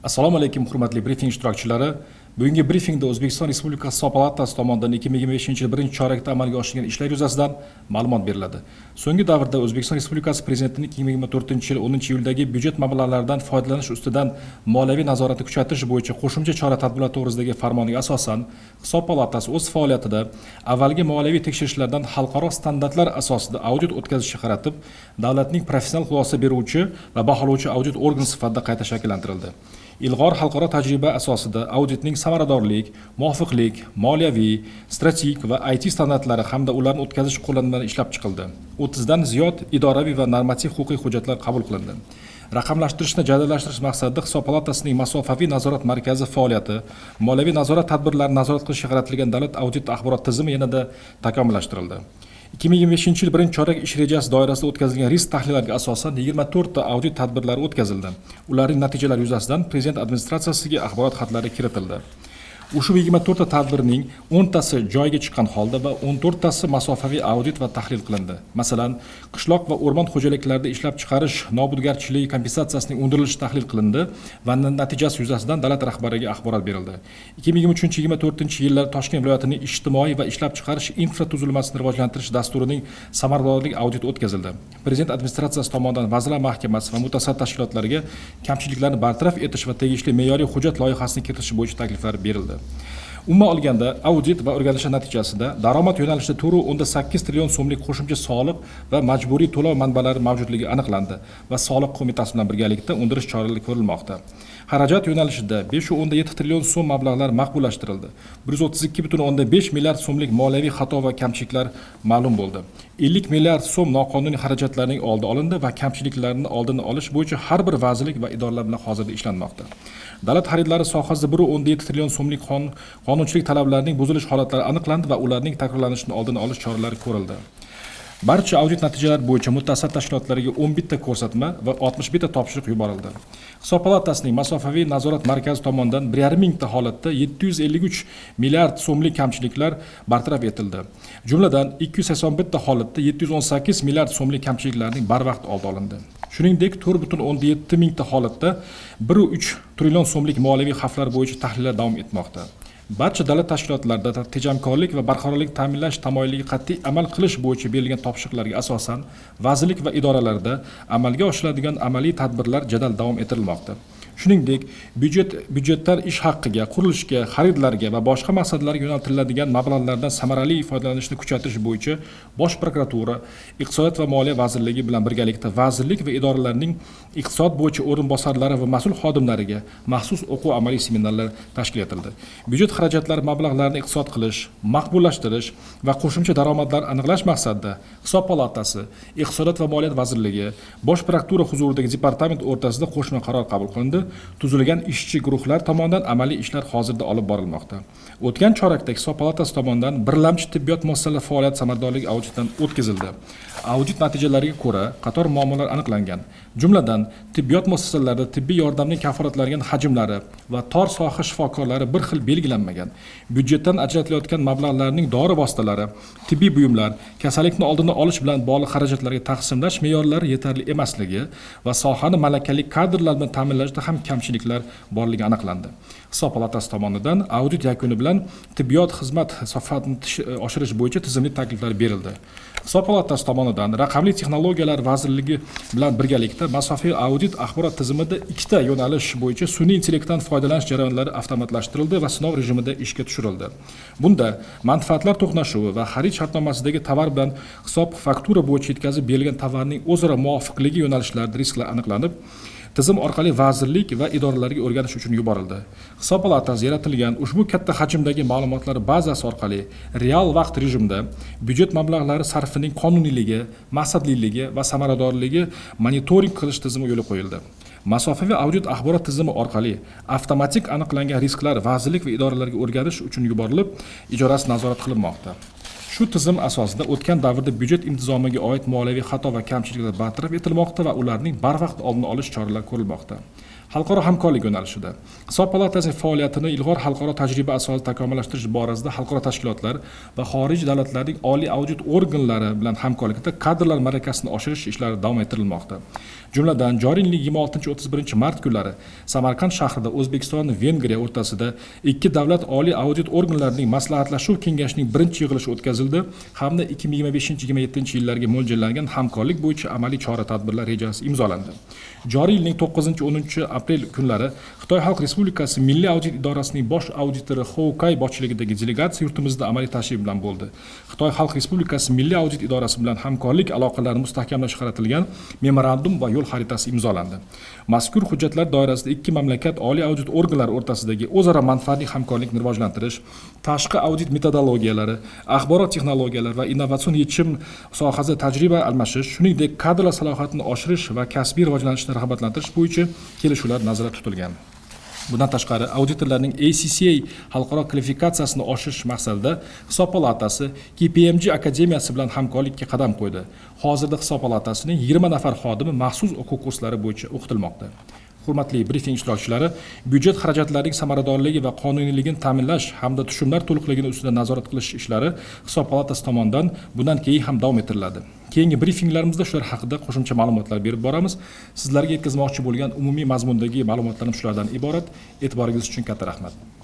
Assalomu alaykum hurmatli brifing ishtirokchilari. Bugungi brifingda O'zbekiston Respublikasi Hisob palatasi tomonidan 2025-yil 1-chorakda amalga oshirilgan ishlar yuzasidan ma'lumot beriladi. So'nggi davrda O'zbekiston Respublikasi Prezidentining 2024-yil 10-iyuldagi byudjet mablag'laridan foydalanish ustidan moliyaviy nazoratni kuchaytirish bo'yicha qo'shimcha chora-tadbirlar to'g'risidagi farmoniga asosan Hisob palatasi o'z faoliyatida avvalgi moliyaviy tekshirishlardan xalqaro standartlar asosida audit o'tkazishga qaratib, davlatning professional xulosa beruvchi va baholovchi audit organi sifatida qayta shakllantirildi. Ilg'or xalqaro tajriba asosida auditning samaradorlik, muvofiqlik, moliyaviy, strategik va IT standartlari hamda ularni o'tkazish qo'llanmalari ishlab chiqildi. 30 dan ziyod idoraviy va normativ huquqiy hujjatlar qabul qilindi. Raqamlashtirishni jadallashtirish maqsadida Hisob palatasining masofaviy nazorat markazi faoliyati, moliyaviy nazorat tadbirlarini nazorat qilishga qaratilgan davlat audit axborot tizimi yanada takomillashtirildi. 2025-yil 1-chorak ish rejasi doirasida o'tkazilgan risk tahlillariga asosan 24 ta audit tadbirlari o'tkazildi. Ularning natijalari yuzasidan Prezident administratsiyasiga axborot xatlari kiritildi. Ushbu 24 ta tadbirning 10 tasi joyiga chiqqan holda va 14 tasi masofaviy audit va tahlil qilindi. Masalan, qishloq va o'rmon xo'jaliklarida ishlab chiqarish nobudgarchiligi kompensatsiyasining undirilishi tahlil qilindi va natijasi yuzasidan davlat rahbariga axborot berildi. 2023-24-yillar Toshkent viloyatining ijtimoiy va ishlab chiqarish infratuzilmasini rivojlantirish dasturining samaradorlik auditi o'tkazildi. Prezident administratsiyasi tomonidan Vazirlar Mahkamasi va mutasaddi tashkilotlarga kamchiliklarni bartaraf etish va tegishli me'yoriy hujjat loyihasini kiritish bo'yicha takliflar berildi. Umuman olganda, audit va o'rganishlar natijasida daromad yo'nalishida 4.8 trillion so'mlik qo'shimcha soliq va majburiy to'lov manbalari mavjudligi aniqlandi va soliq qo'mitasi bilan birgalikda undirish choralari ko'rilmoqda. Xarajat yo'nalishida 5.7 trillion so'm mablag'lar maqbullashtirildi. 132.5 milliard so'mlik moliyaviy xato va kamchiliklar ma'lum bo'ldi. 50 milliard so'm noqonuniy xarajatlarning oldi olindi va kamchiliklarni oldini olish bo'yicha har bir vazirlik va idoralar bilan hozirda ishlanmoqda. Davlat xaridlari sohasida 1.7 trillion so'mlik qonunchilik talablarining buzilish holatlari aniqlandi va ularning takrorlanishini oldini olish choralari ko'rildi. Barcha audit natijalari bo'yicha mutasaddi tashkilotlarga 11 ta ko'rsatma va 61 ta topshiriq yuborildi. Hisob palatasining masofaviy nazorat markazi tomonidan 1,5 ta holatda 753 milliard so'mlik kamchiliklar bartaraf etildi. Jumladan 281 ta holatda 718 milliard so'mlik kamchiliklarning barvaqt oldi olindi. Shuningdek, 4.17 mingta holatda 1.3 trillion so'mlik moliyaviy xavflar bo'yicha tahlillar davom etmoqda. Barcha davlat tashkilotlarida tejamkorlik va barqarorlik ta'minlash tamoyiliga qat'iy amal qilish bo'yicha berilgan topshiriqlarga asosan vazirlik va idoralarda amalga oshiriladigan amaliy tadbirlar jadal davom ettirilmoqda. Shuningdek, byudjetdan ish haqqiga, qurilishga, xaridlarga va boshqa maqsadlarga yo'naltiriladigan mablag'lardan samarali foydalanishni kuchaytirish bo'yicha Bosh prokuratura, Iqtisodiyot va Moliya vazirligi bilan birgalikda vazirlik va idoralarning iqtisod bo'yicha o'rinbosarlari va mas'ul xodimlariga maxsus o'quv amaliy seminarlar tashkil etildi. Byudjet xarajatlari mablag'larini iqtisod qilish, maqbullashtirish va qo'shimcha daromadlar aniqlash maqsadida Hisob palatasi, Iqtisodiyot va Moliya vazirligi, Bosh prokuratura huzuridagi departament o'rtasida qo'shma qaror qabul qilindi. Tuzilgan ishchi guruhlar tomonidan amaliy ishlar hozirda olib borilmoqda. O'tgan chorakda Hisob palatasi tomonidan birlamchi tibbiyot muassasalari faoliyat samaradorligi auditidan o'tkazildi. Audit natijalariga ko'ra qator muammolar aniqlangan. Jumladan, tibbiyot muassasalarida tibbiy yordamning kafolatlangan hajmlari va tor soha shifokorlari bir xil belgilanmagan. Byudjetdan ajratilayotgan mablag'larning dori vositalari, tibbiy buyumlar, kasallikni oldini olish bilan bog'liq xarajatlarga taqsimlash me'yorlari yetarli emasligi va sohani malakali kadrlar bilan ta'minlashda ham kamchiliklar borligi aniqlandi. Hisob palatasi tomonidan audit yakuni bilan tibbiyot xizmat sofatini oshirish bo'yicha tizimli takliflar berildi. Hisob palatasi tomonidan Raqamli texnologiyalar vazirligi bilan birgalikda masofaviy audit axborot tizimida 2 ta yo'nalish bo'yicha sun'iy intellektdan foydalanish jarayonlari avtomatlashtirildi va sinov rejimida ishga tushirildi. Bunda manfaatlar to'qnashuvi va xarid shartnomasidagi tovar bilan hisob faktura bo'yicha yetkazib berilgan tovarning o'zaro muvofiqligi yo'nalishlarida risklar aniqlanib, tizim orqali vazirlik va idoralarga o'rganish uchun yuborildi. Hisob palatasi yaratilgan ushbu katta hajmdagi ma'lumotlar bazasi orqali real vaqt rejimda byudjet mablag'lari sarfining qonuniyligi, maqsadliligi va samaradorligi monitoring qilish tizimi yo'lga qo'yildi. Masofaviy audit axborot tizimi orqali avtomatik aniqlangan risklar vazirlik va idoralarga o'rganish uchun yuborilib, ijrosi nazorat qilinmoqda. Shu tizim asosida o'tgan davrda byudjet intizomiga oid moliyaviy xato va kamchiliklar bartaraf etilmoqda va ularning barvaqt oldini olish choralari ko'rilmoqda. Xalqaro hamkorlik yo'nalishida Hisob palatasining faoliyatini ilg'or xalqaro tajriba asosida takomillashtirish borasida xalqaro tashkilotlar va xorij davlatlarning oliy audit organlari bilan hamkorlikda kadrlar malakasini oshirish ishlari davom ettirilmoqda. Jumladan, joriy yilning 26-31 mart kunlari Samarqand shahrida O'zbekiston va Vengriya o'rtasida ikki davlat oliy audit organlarining maslahatlashuv kengashining birinchi yig'ilishi o'tkazildi hamda 2025-27 yillarga mo'ljallangan hamkorlik bo'yicha amaliy chora-tadbirlar rejasi imzolandi. Joriy yilning 9-10 aprel kunlari Xitoy Xalq Respublikasi Milliy audit idorasining bosh auditori Hou Kai boshchiligidagi delegatsiya yurtimizda amaliy tashrif bilan bo'ldi. Xitoy Xalq Respublikasi Milliy audit idorasi bilan hamkorlik aloqalarini mustahkamlash qaratilgan memorandum va yo'l xaritasi imzolandi. Mazkur hujjatlar doirasida ikki mamlakat oliy audit organlari o'rtasidagi o'zaro manfaatli hamkorlikni rivojlantirish, tashqi audit metodologiyalari, axborot texnologiyalari va innovatsion yechim sohasida tajriba almashish, shuningdek kadrlar salohiyatini oshirish va kasbiy rivojlanishni rag'batlantirish bo'yicha kelishuvlar nazarda tutilgan. Bundan tashqari, auditorlarning ACCA xalqaro kvalifikatsiyasini oshirish maqsadida Hisob palatasi KPMG akademiyasi bilan hamkorlikka qadam qo'ydi. Hozirda Hisob palatasining 20 nafar xodimi maxsus o'quv kurslari bo'yicha o'qitilmoqda. Hurmatli brifing ishtirokchilari, byudjet xarajatlarining samaradorligi va qonuniyligini ta'minlash hamda tushumlar to'liqligini ustida nazorat qilish ishlari Hisob palatasi tomonidan bundan keyin ham davom ettiriladi. Keyingi brifinglarimizda shular haqida qo'shimcha ma'lumotlar berib boramiz. Sizlarga yetkazmoqchi bo'lgan umumiy mazmundagi ma'lumotlarim shulardan iborat. E'tiboringiz uchun katta rahmat.